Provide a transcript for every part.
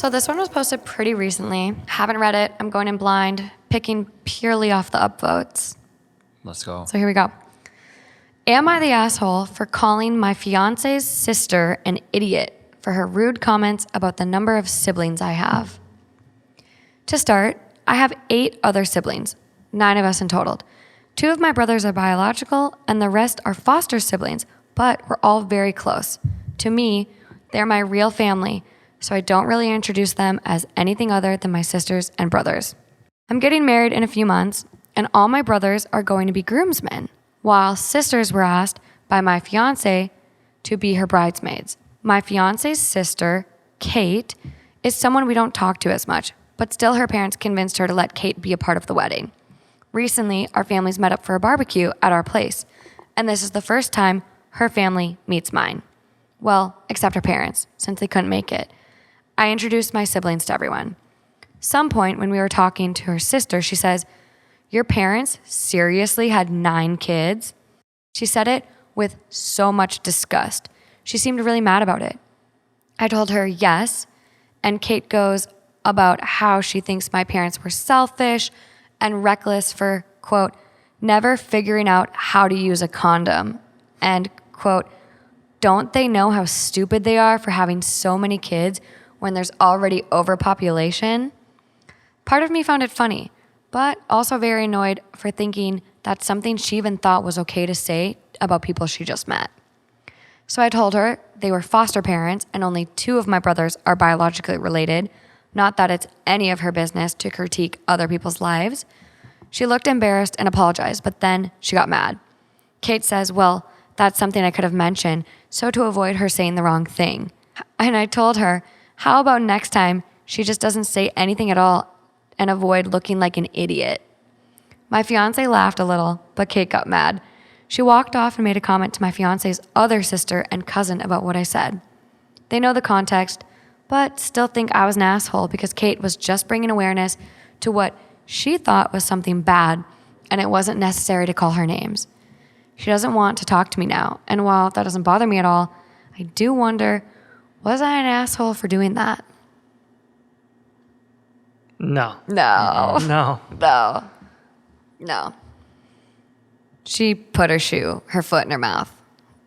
So this one was posted pretty recently. Haven't read it. I'm going in blind, picking purely off the upvotes. Let's go. So here we go. Am I the asshole for calling my fiance's sister an idiot for her rude comments about the number of siblings I have? To start, I have 8 other siblings, 9 of us in total. 2 of my brothers are biological and the rest are foster siblings, but we're all very close. To me, they're my real family, so I don't really introduce them as anything other than my sisters and brothers. I'm getting married in a few months, and all my brothers are going to be groomsmen, while sisters were asked by my fiancé to be her bridesmaids. My fiancé's sister, Kate, is someone we don't talk to as much, but still her parents convinced her to let Kate be a part of the wedding. Recently, our families met up for a barbecue at our place, and this is the first time her family meets mine. Well, except her parents, since they couldn't make it. I introduced my siblings to everyone. Some point when we were talking to her sister, she says, "Your parents seriously had 9 kids?" She said it with so much disgust. She seemed really mad about it. I told her yes, and Kate goes about how she thinks my parents were selfish and reckless for, quote, never figuring out how to use a condom, and, quote, don't they know how stupid they are for having so many kids when there's already overpopulation? Part of me found it funny, but also very annoyed for thinking that's something she even thought was okay to say about people she just met. So I told her they were foster parents and only 2 of my brothers are biologically related, not that it's any of her business to critique other people's lives. She looked embarrassed and apologized, but then she got mad. Kate says, well, that's something I could have mentioned, so to avoid her saying the wrong thing. And I told her, how about next time she just doesn't say anything at all and avoid looking like an idiot? My fiancé laughed a little, but Kate got mad. She walked off and made a comment to my fiancé's other sister and cousin about what I said. They know the context, but still think I was an asshole because Kate was just bringing awareness to what she thought was something bad, and it wasn't necessary to call her names. She doesn't want to talk to me now, and while that doesn't bother me at all, I do wonder, was I an asshole for doing that? No. No. No. No. No. She put her foot in her mouth.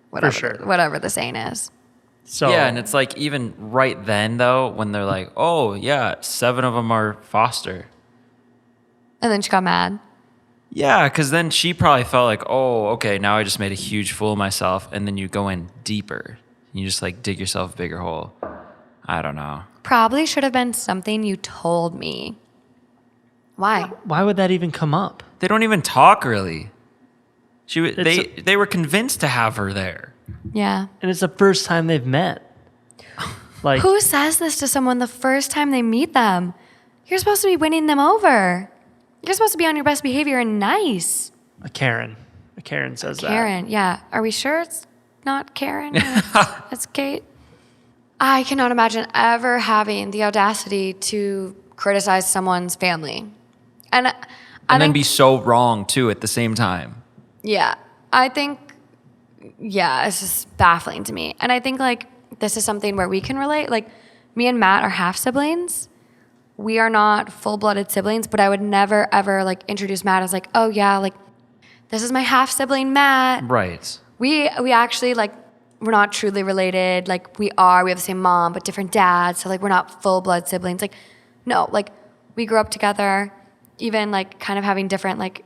Whatever, For sure. Whatever the saying is. So Yeah, and it's like even right then, though, when they're like, oh, yeah, 7 of them are foster. And then she got mad. Yeah, because then she probably felt like, oh, okay, now I just made a huge fool of myself. And then you go in deeper. You just like dig yourself a bigger hole. I don't know. Probably should have been something you told me. Why? why would that even come up? They don't even talk really. They were convinced to have her there. Yeah. And it's the first time they've met. Like, Who says this to someone the first time they meet them? You're supposed to be winning them over. You're supposed to be on your best behavior and nice. a Karen. A Karen says that. Karen, yeah. Are we sure it's not Karen? It's Kate. I cannot imagine ever having the audacity to criticize someone's family. And And then be so wrong, too, at the same time. Yeah, I think, it's just baffling to me. And I think, like, this is something where we can relate. Like, me and Matt are half siblings. We are not full-blooded siblings, but I would never, ever, like, introduce Matt as, like, oh, yeah, like, this is my half-sibling, Matt. Right. We actually, like, we're not truly related. Like, we have the same mom, but different dads. So, like, we're not full-blood siblings. Like, no, like, we grew up together, even, like, kind of having different, like,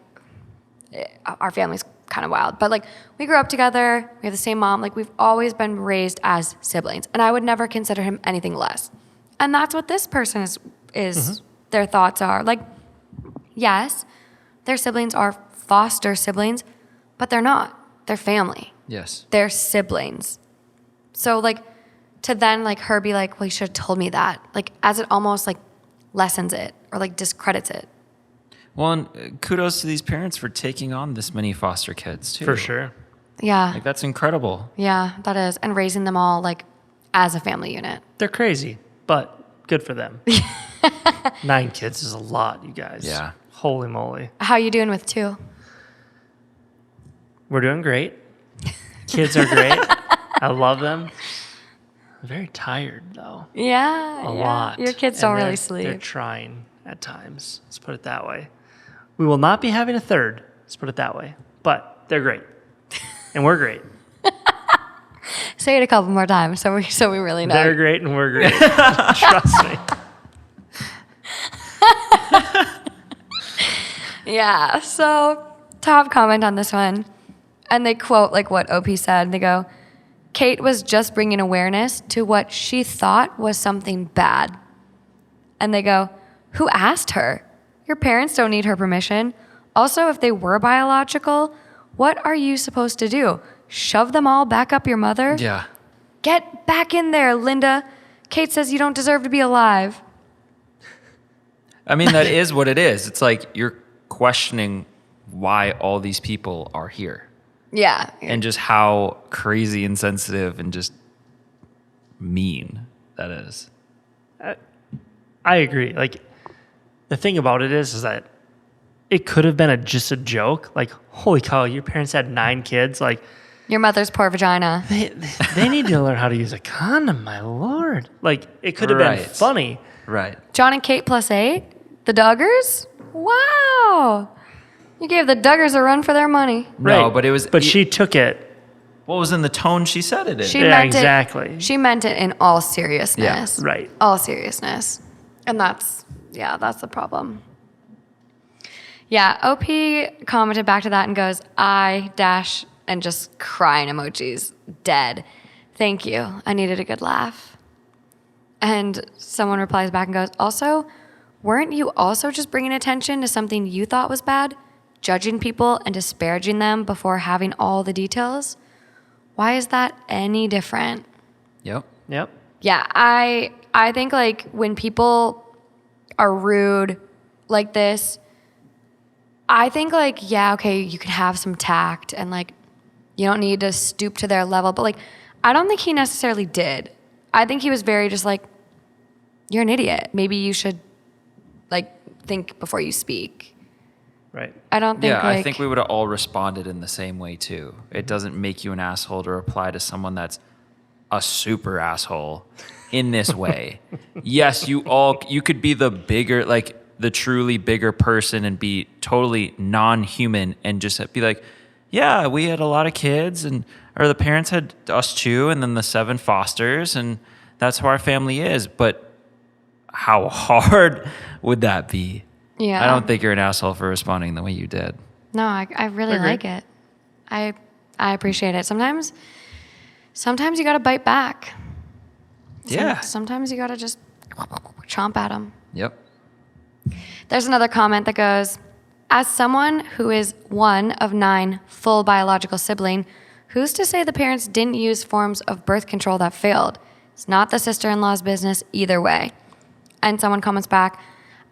our family's kind of wild, but like we grew up together, we have the same mom, like we've always been raised as siblings, and I would never consider him anything less. And that's what this person is their thoughts are. Like, yes, their siblings are foster siblings, but they're not. They're family. Yes. They're siblings. So like to then like her be like, well, you should have told me that, like as it almost like lessens it or like discredits it. Well, and kudos to these parents for taking on this many foster kids, too. For sure. Yeah. Like, that's incredible. Yeah, that is. And raising them all like as a family unit. They're crazy, but good for them. 9 kids is a lot, you guys. Yeah. Holy moly. How you doing with 2? We're doing great. Kids are great. I love them. Very tired, though. Yeah. A lot. Your kids And don't really they're sleep. trying at times. Let's put it that way. We will not be having a third. Let's put it that way. But they're great. And we're great. Say it a couple more times so we really know. They're great and we're great. Trust me. Yeah. So top comment on this one. And they quote like what OP said. They go, Kate was just bringing awareness to what she thought was something bad. And they go, who asked her? Your parents don't need her permission. Also, if they were biological, what are you supposed to do? Shove them all back up your mother? Yeah. Get back in there, Linda. Kate says you don't deserve to be alive. I mean, that is what it is. It's like you're questioning why all these people are here. Yeah. And just how crazy and sensitive and just mean that is. I agree. Like, the thing about it is that it could have been just a joke. Like, holy cow, your parents had 9 kids. Like, Your mother's poor vagina. they need to learn how to use a condom, my lord. Like, it could have been Right. funny. Right. John and Kate +8? The Duggars? Wow. You gave the Duggars a run for their money. No, Right. but it was. But she took it. What was in the tone she said it in? She Yeah, meant exactly. She meant it in all seriousness. Yeah, right. All seriousness. And that's the problem. Yeah, OP commented back to that and goes, I dash and just crying emojis. Dead. Thank you. I needed a good laugh. And someone replies back and goes, also, weren't you also just bringing attention to something you thought was bad? Judging people and disparaging them before having all the details? Why is that any different? Yep. Yep. Yeah, I think like when people are rude like this, I think like, yeah, okay, you can have some tact and like you don't need to stoop to their level, but like I don't think he necessarily did. I think he was very just like, you're an idiot. Maybe you should like think before you speak. Right. I don't think Yeah, like, I think we would have all responded in the same way too. It doesn't make you an asshole to reply to someone that's a super asshole in this way. Yes, you could be the bigger, like the truly bigger person and be totally non-human and just be like, yeah, we had a lot of kids or the parents had us too, and then the 7 fosters, and that's how our family is. But how hard would that be? yeah. I don't think you're an asshole for responding the way you did. No, I really Agree. like it. I appreciate it. Sometimes you got to bite back. Yeah. Sometimes you got to just chomp at them. Yep. There's another comment that goes, as someone who is one of 9 full biological sibling, who's to say the parents didn't use forms of birth control that failed? It's not the sister-in-law's business either way. And someone comments back,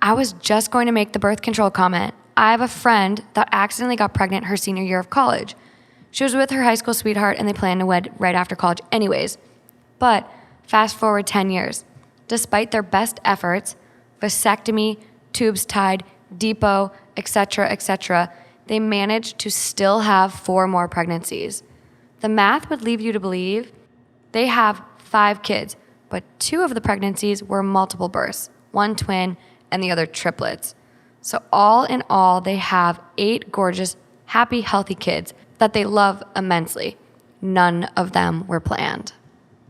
I was just going to make the birth control comment. I have a friend that accidentally got pregnant her senior year of college. She was with her high school sweetheart and they planned to wed right after college anyways. But fast forward 10 years. Despite their best efforts, vasectomy, tubes tied, depot, etc., they managed to still have 4 more pregnancies. The math would leave you to believe they have 5 kids, but 2 of the pregnancies were multiple births, 1 twin and the other triplets. So all in all, they have 8 gorgeous, happy, healthy kids that they love immensely. None of them were planned.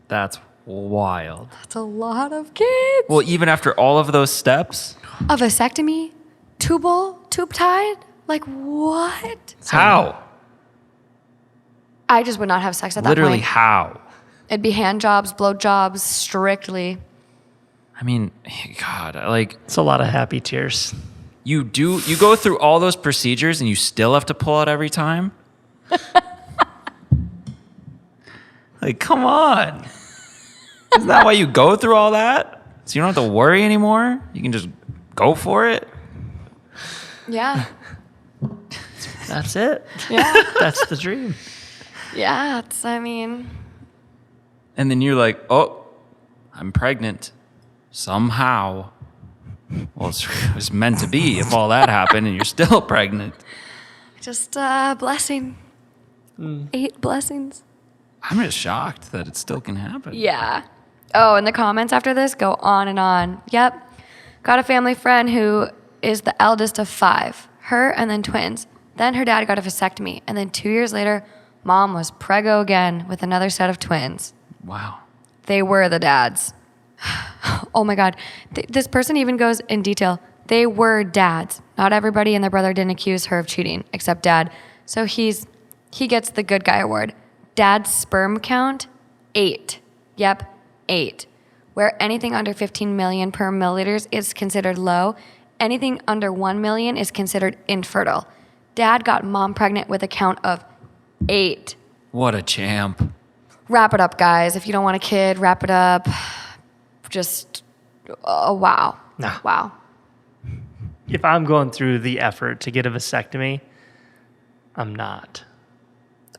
That's wild. That's a lot of kids. Well, even after all of those steps, A vasectomy? Tube tied? Like what? how? I just would not have sex at that Literally, point. how? It'd be hand jobs, blow jobs, strictly. I mean, God, like It's a lot of happy tears. you go through all those procedures and you still have to pull out every time? Like, come on. Isn't that why you go through all that? So you don't have to worry anymore? You can just go for it? Yeah. That's it. Yeah. That's the dream. Yeah. And then you're like, oh, I'm pregnant. Somehow. Well, it was meant to be if all that happened and you're still pregnant. Just a blessing. 8 blessings. I'm just shocked that it still can happen. Yeah. Oh, and the comments after this go on and on. Yep. Got a family friend who is the eldest of 5. Her and then twins. Then her dad got a vasectomy. And then 2 years later, mom was preggo again with another set of twins. Wow. They were the dads. Oh my God. This person even goes in detail. They were dads. Not everybody and their brother didn't accuse her of cheating, except dad. So he gets the good guy award. Dad's sperm count, 8. Yep, 8. Where anything under 15 million per milliliters is considered low, anything under 1 million is considered infertile. Dad got mom pregnant with a count of 8. What a champ. Wrap it up, guys. If you don't want a kid, wrap it up. Just, wow. Nah. Wow. If I'm going through the effort to get a vasectomy, I'm not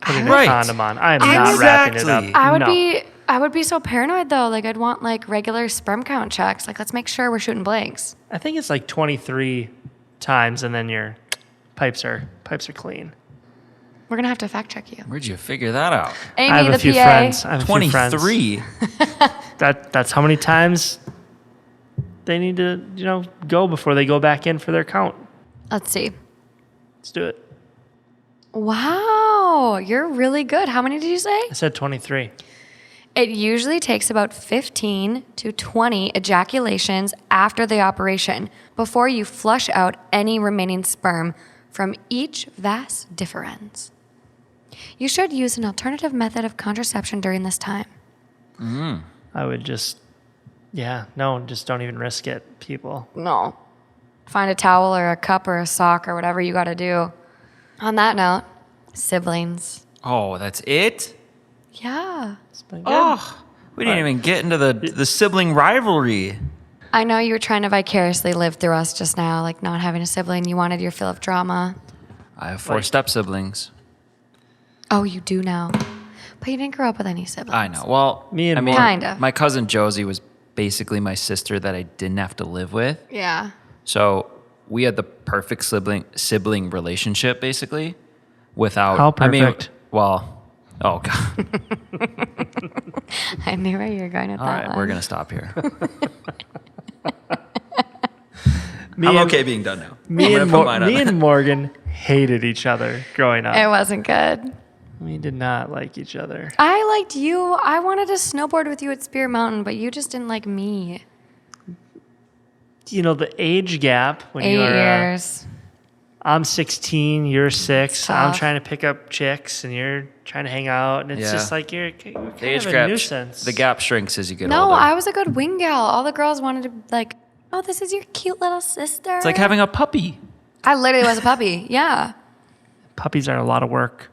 putting a Right. condom on. I'm not wrapping it up. Exactly. I would be so paranoid though. Like I'd want like regular sperm count checks. Like let's make sure we're shooting blanks. I think it's like 23 times, and then your pipes are clean. We're gonna have to fact check you. Where'd you figure that out? Amy, I have the a few PA. friends. I have a few friends. 23. That's how many times they need to, go before they go back in for their count. Let's see. Let's do it. Wow, you're really good. How many did you say? I said 23. It usually takes about 15 to 20 ejaculations after the operation before you flush out any remaining sperm from each vas deferens. You should use an alternative method of contraception during this time. I would just don't even risk it, people. No. Find a towel or a cup or a sock or whatever you got to do. On that note, siblings. Oh, that's it? Yeah. It's been good. Oh, we didn't even get into the sibling rivalry. I know you were trying to vicariously live through us just now, like not having a sibling. You wanted your fill of drama. I have 4 step siblings. Oh, you do now. But you didn't grow up with any siblings. I know. Well, Kind of. my cousin Josie was basically my sister that I didn't have to live with. Yeah. So we had the perfect sibling relationship, basically, without. How perfect? Oh God. I knew where you were going with All that right, one. we're gonna stop here. Me I'm and- okay being done now. Me, I'm and, gonna put mine on me there. and Morgan hated each other growing up. It wasn't good. We did not like each other. I liked you. I wanted to snowboard with you at Spear Mountain, but you just didn't like me. The age gap when 8 you are, years. I'm 16, you're 6. I'm Tough. trying to pick up chicks, and you're trying to hang out, and it's Yeah. just like you're kind The age of a gap, nuisance. the gap shrinks as you get No, older. I was a good wing gal. All the girls wanted to like, oh, this is your cute little sister. It's like having a puppy. I literally was a puppy. Yeah. Puppies are a lot of work.